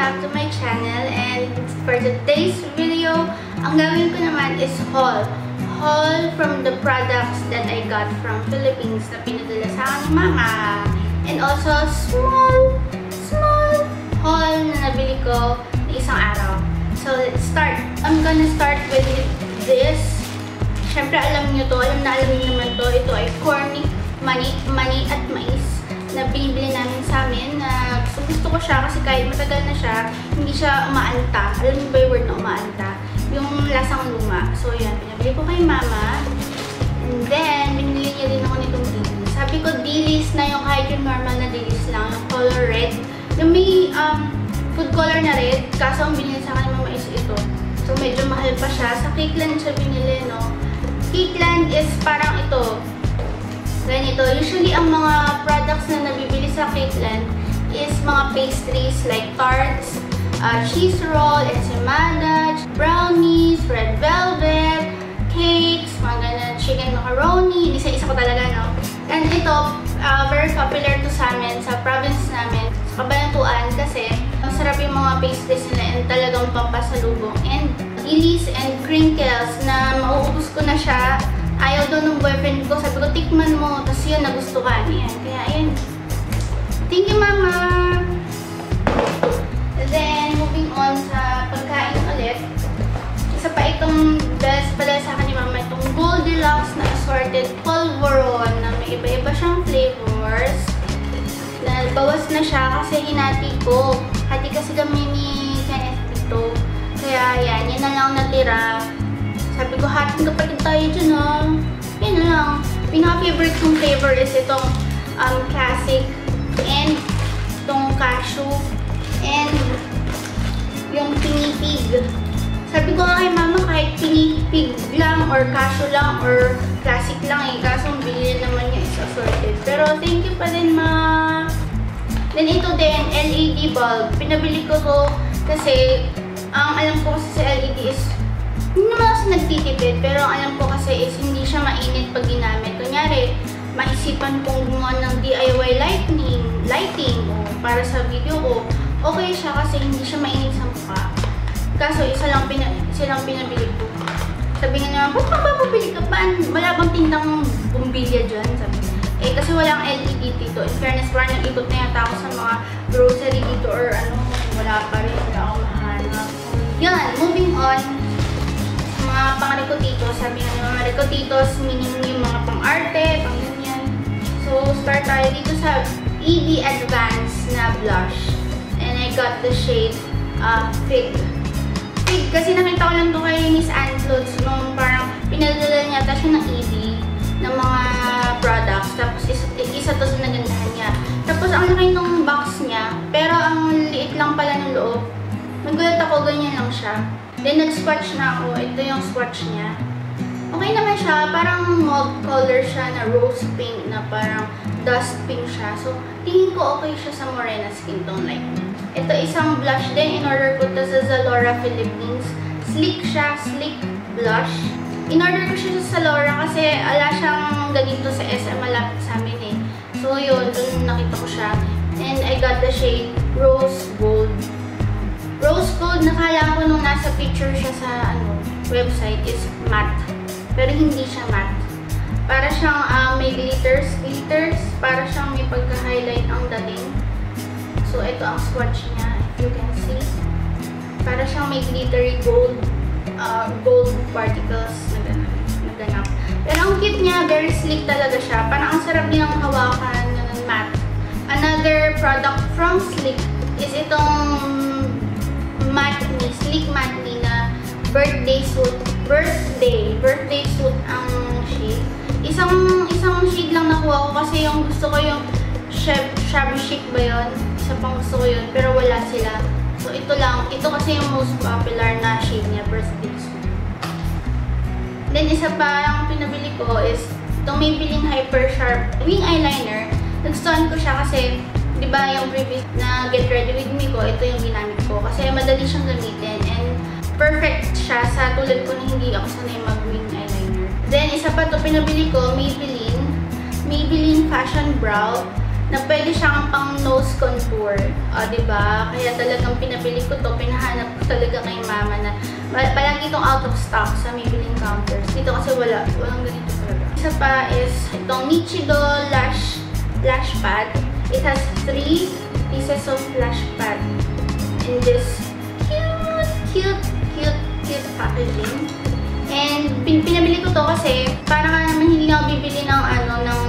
back to my channel, and for today's video, ang gagawin ko naman is haul from the products that I got from Philippines na pinadala sa akin ni Mama, and also small haul na nabili ko na isang araw. So let's start. I'm gonna start with this. Syempre alam niyo to, alam niyo naman to. Ito ay corny mani at mais na binibili namin sa amin, na gusto ko siya kasi kahit matagal na siya, hindi siya umaanta. Alam niyo ba yung word na umaanta? Yung lasang luma. So yan, pinabili ko kay Mama. And then, binili niya din ako nitong dilis. Sabi ko, dilis na yung kahit yung normal na dilis lang, yung color red. Yung may food color na red, kaso ang binili sa akin ni Mama is ito. So medyo mahal pa siya. Sa Cakeland siya binili, no? Cakeland is parang ito. Ganito. Usually, ang mga products na nabibili sa Cakeland is mga pastries like tarts, cheese roll, ensaymada, brownies, red velvet, cakes, mga ganun, chicken macaroni. Isa-isa ko talaga, no? And ito, very popular to sa amin, sa province namin, sa Kabanatuan, kasi masarap yung mga pastries nila and talagang pampasalubong. And dilis and crinkles na mauubos ko na siya. Ayaw daw ng boyfriend ko. Sabi ko, tikman mo. Tapos yun, nagustuhan. Ayan. Kaya, ayan. Thank you, Mama! And then, moving on sa pagkain ulit. Isa pa itong best pala sa akin ni Mama. Itong Goldilocks na assorted polvoron na may iba-iba siyang flavors. Bawas na siya kasi hinati ko. Hati kasi kami ni Kenneth dito. Kaya, ayan. Yan na lang natira. Sabi ko, hating kapatid tayo dyan, ah. Yan na lang. Pinaka-favorite kong flavor is itong classic and itong cashew and yung pinipig. Sabi ko nga kay Mama, kahit pinipig lang or cashew lang or classic lang eh. Kaso ang bilhin naman niya is assorted. Pero thank you pa din, Ma. Then ito din, LED bulb. Pinabili ko to kasi ang alam ko kasi sa LED is hindi naman kasi nagtitipid, pero ang alam ko kasi is hindi siya mainit pag ginamit. Kunyari, maisipan kong gumawa ng DIY lighting o para sa video ko, okay siya kasi hindi siya mainit sa mukha. Kaso isa lang pinabili ko. Sabi nga naman, ba't ka babili ka pa? Wala bang tindang bumbilya dyan? Sabi nga. Eh, kasi walang LED dito. In fairness, parang ikot na yata ako sa mga grocery dito or ano, wala pa rin. Wala akong mahanap. Yan, moving on. Mga pang-recotitos, sabi nga yung mga recotitos, meaning yung mga pang-arte, pang-ganyan. So, start tayo dito sa EB Advance na blush. And I got the shade Fig. Fig, kasi nakita ko lang ito kay Miss Anne Clothes nung parang pinadala niya siya ng EB ng mga products. Tapos, isa to sa nagandahan niya. Tapos, ang laki ng box niya, pero ang liit lang pala ng loob. Nagulat ako, ganyan lang siya. Then, nag-swatch na ako. Ito yung swatch niya. Okay naman siya. Parang mauve color siya na rose pink na parang dust pink siya. So, tingin ko okay siya sa morena skin tone like me. Ito isang blush din. In-order ko ito sa Zalora Philippines. Sleek siya. Sleek blush. In-order ko siya sa Zalora kasi ala siyang ganito sa SM malapit sa amin eh. So, yun. Doon nakita ko siya. And I got the shade Rose Gold. Rose Gold, nakala ko nung nasa picture siya sa website is matte. Pero hindi siya matte. Para siyang may glitters. Para siyang may pagka-highlight ang dating. So, ito ang swatch niya, if you can see. Para siyang may glittery gold particles na ganap. Pero ang cute niya, very sleek talaga siya. Parang ang sarap din ang hawakan ng matte. Another product from Sleek is itong sleek matte na birthday suit ang shade. Isang shade lang nakuha ko kasi yung gusto ko yung shabby chic ba yun? Isa pang gusto ko yun, pero wala sila. So ito lang, ito kasi yung most popular na shade niya, birthday suit. Then isa pa yung pinabili ko is itong Maybelline Hyper Sharp wing eyeliner. Nagustuhan ko siya kasi di ba yung previous na Get Ready With Me ko, ito yung ginamit ko. Kasi madali siyang gamitin and perfect siya sa tulad ko na hindi ako sanay mag-wing eyeliner. Then, isa pa ito pinabili ko, Maybelline Fashion Brow. na pwede siyang pang nose contour. Diba? Kaya talagang pinabili ko to, pinahanap ko talaga kay mama na palagi itong out of stock sa Maybelline counters. Dito kasi walang ganito talaga. Isa pa is itong Nichido Lash Pad. It has 3 pieces of lash pad in this cute packaging. And pinabili ko to kasi para nga naman hindi na ako bibili ng ng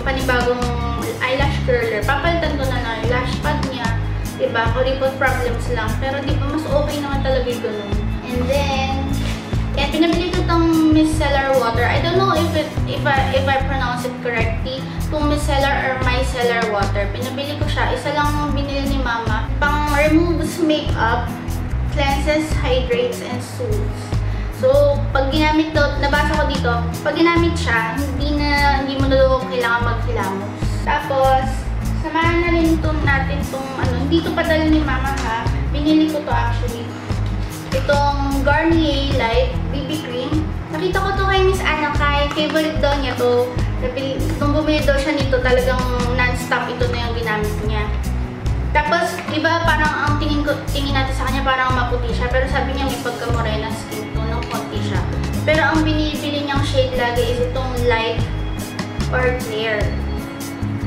panibagong eyelash curler. Papalitan ko na lang yung lash pad niya. Diba? Kuripot problems lang. Pero diba mas okay naman talaga yung ganun. And then, yan, pinabili ko itong micellar water. I don't know if I pronounce it correctly. Itong micellar or micellar water. Pinabili ko siya. Isa lang binili ni mama. Pang removes makeup, cleanses, hydrates, and soothes. So, pag ginamit to, nabasa ko dito, pag ginamit siya, hindi mo na daw kailangan maghilamos. Tapos, samahan na rin natin itong hindi ito padala ni mama ha. Binili ko to actually. Itong Garnier Light BB Cream. Nakita ko to kay Miss Anna Kai. Favorite daw niya to. Nung bumili daw siya nito, talagang non-stop ito na yung ginamit niya. Tapos, diba parang ang tingin natin sa kanya parang maputi siya. Pero sabi niya may pagka-morena skin tone ng konti siya. Pero ang binibili niyang shade lagi is itong light or clear.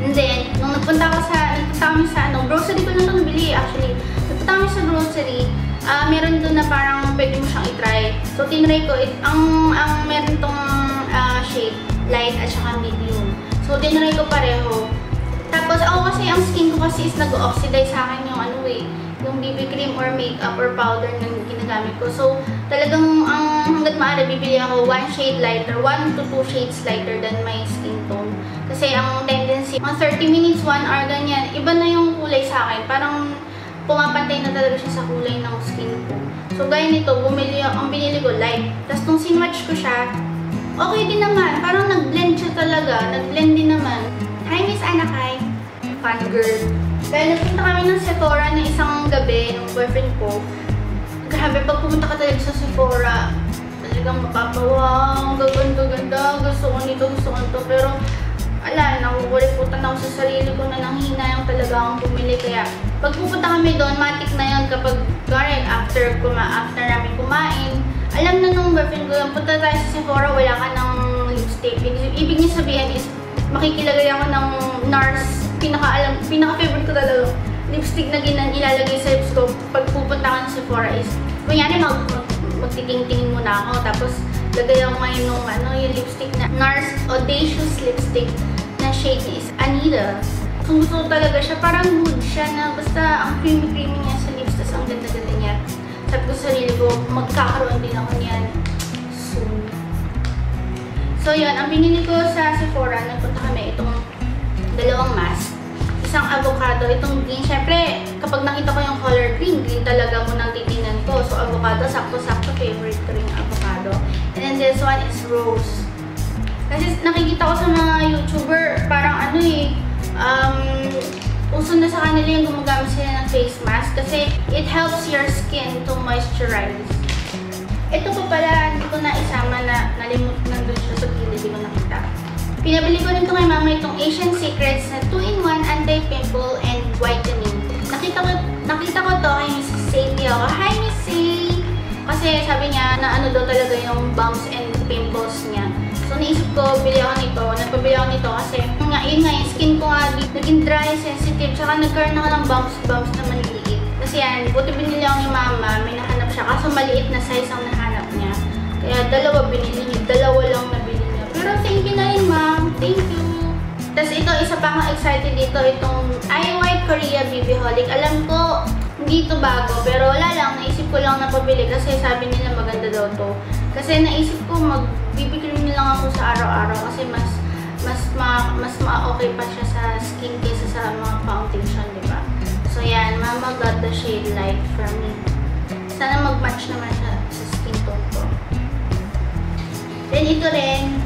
And then, nung nagpunta kami sa grocery ko lang ito nabili actually. Nagpunta kami sa grocery, meron doon na parang pwede mo siyang i-try. So, tinry ko, meron itong shade, light at saka medium. So, tinry ko pareho. Tapos, ako kasi, ang skin ko kasi is nag-oxidize sa akin yung yung BB cream or makeup or powder na ginagamit ko. So, talagang hanggat maaari, bibili ako 1 shade lighter, 1 to 2 shades lighter than my skin tone. Kasi ang tendency, mga 30 minutes, 1 hour, ganyan, iba na yung kulay sa akin. Parang pumapantay na talaga siya sa kulay ng skin ko. So, gaya nito, ang binili ko light. Tapos, nung sinwatch ko siya, okay din naman. Parang nag-blend siya talaga. Nag-blend din naman. Hi, Miss Anna Kai. Fun girl. Dahil nagpunta kami ng Sephora na isang gabi ng boyfriend ko. Grabe, pag pumunta ka talaga sa Sephora, talagang mapapawaw, gaganda, gusto ko nito, gusto ko nito. Pero, nakukuliputan ako sa sarili ko na nanghina yung talaga akong bumili. Kaya, pag pupunta kami doon, matik na yun kapag, after namin kumain, alam na nung boyfriend ko, punta tayo sa Sephora, wala ka ng lipstick. Ibig niya sabihin is, makikilagay ako ng NARS, pinaka-favorite ko talaga, lipstick na ilalagay sa lips ko pag pupunta ka ng Sephora is, kunyari magtitingtingin muna ako, tapos lagay ako ngayon yung lipstick na NARS Audacious Lipstick na shade is Anita. So, gusto ko talaga siya, parang nude siya na basta ang creamy niya sa lips, tapos ang ganda-ganda niya. Sabi ko sa sarili ko, magkakaroon din ako niyan soon. So, yun, ang binili ko sa Sephora, nagpunta kami itong dalawang mask. Isang avocado, itong green. Siyempre, kapag nakita ko yung color green talaga munang titingnan ko. So, avocado, sakto-sakto, favorite ko rin yung avocado. And then this one is rose. Kasi nakikita ko sa mga YouTuber, parang uso na sa kanila yung gumagamit sila ng face mask kasi it helps your skin to moisturize. Ito pa pala, hindi ko na isama na nalimut nandun siya sa gilid, hindi ko nakita. Pinabili ko rin ito kay mama itong Asian Secrets na 2-in-1 anti-pimple and whitening. Nakita ko to kay Miss Sadie ako. Hi, Miss Sadie! Kasi sabi niya na daw talaga yung bumps and pimples niya. So, naisip ko, bili ako nito. Nagpabili ako nito kasi yun nga, yung skin ko nga naging dry, sensitive, tsaka nagkaroon ako ng bumps na maliliit. Kasi yan, buti binili ako ni mama, may nahanap siya. Kaso maliit na size ang nahanap niya. Kaya dalawa binili niya, dalawa lang nabili niya. Pero thank you na rin, ma'am. Thank you. Tapos ito, isa pa akong excited dito, itong IY Korea BB Holic. Alam ko, hindi ito bago, pero wala lang, naisip ko lang na pabili kasi sabi nila maganda daw to. Kasi naisip ko, magbibigyan na lang ako sa araw-araw kasi mas ma-okay pa siya sa skin kaysa sa mga foundation, di ba? So yan, mama got the shade light for me. Sana mag-match naman siya sa skin tone ko. Then ito rin,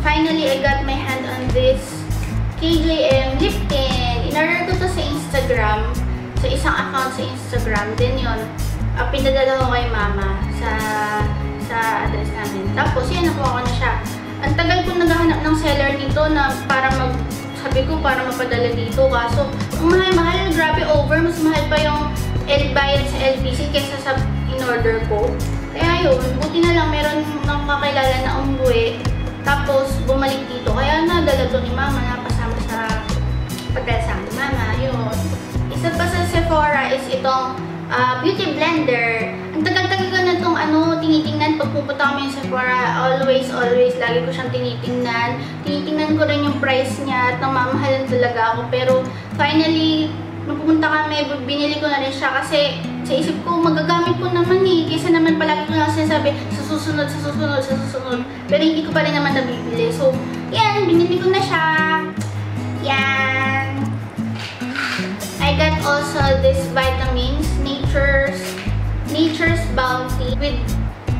finally I got my hand on this KJM lip tint. In-order ko to sa Instagram, sa isang account sa Instagram. Then yun, pinadala ko kay mama sa address namin. Tapos yan, nakuha ko na siya. Ang tagal kong naghahanap ng seller nito na para sabi ko para mapadala dito. Kaso, ang mahal-mahal, grabe over. Mas mahal pa yung bayad sa LBC kaysa sa in-order ko. Kaya yun, buti na lang meron nang kakilala na umuwi. Tapos, bumalik dito. Kaya nadala to ni Mama, napasama sa pagdala sa akin. Mama, yun. Isa pa sa Sephora is itong beauty blender. Ang tagal-tagal ko na itong tinitingnan pag pupunta kami sa Sephora. Always, lagi ko siyang tinitingnan. Tinitingnan ko rin yung price niya at namamahalan talaga ako. Pero finally, nung pumunta kami, binili ko na rin siya kasi sa isip ko, magagamit ko naman eh. Kaysa naman palagi ko lang sinasabi, sa susunod. Pero hindi ko pa rin naman nabibili. So, yan, binili ko na siya. Yan. I got also this vitamins, Nature's Bounty with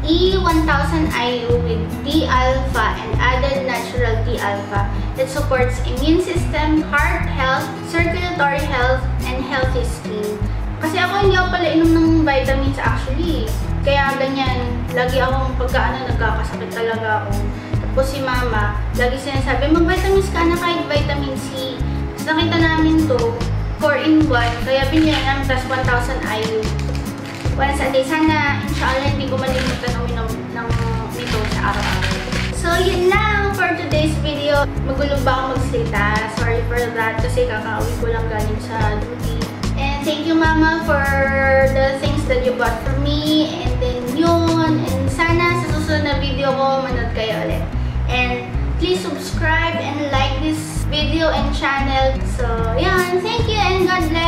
E1000 IU with D-alpha and added natural D-alpha that supports immune system, heart health, circulatory health, and healthy skin. Kasi ako hindi ako pala inom ng vitamins actually. Kaya ganyan, lagi akong nagkakasakit talaga ako. Tapos si Mama, lagi sinasabi, mag-vitamins ka na kahit vitamin C. Tapos nakita namin to, 4-in-1, kaya binili namin plus 1,000 IU. Once a day, sana, inshallah, hindi ko malimutan uminom nito sa araw-araw. So, yun lang for today's video. Magulo ba ako magsalita? Sorry for that kasi kakauwi ko lang galing sa duty. And thank you, Mama, for the things that you bought for me. And then yun. And sana sa susunod na video ko, manood kayo ulit. And please subscribe and like this video and channel. So, yan. Thank you and God bless.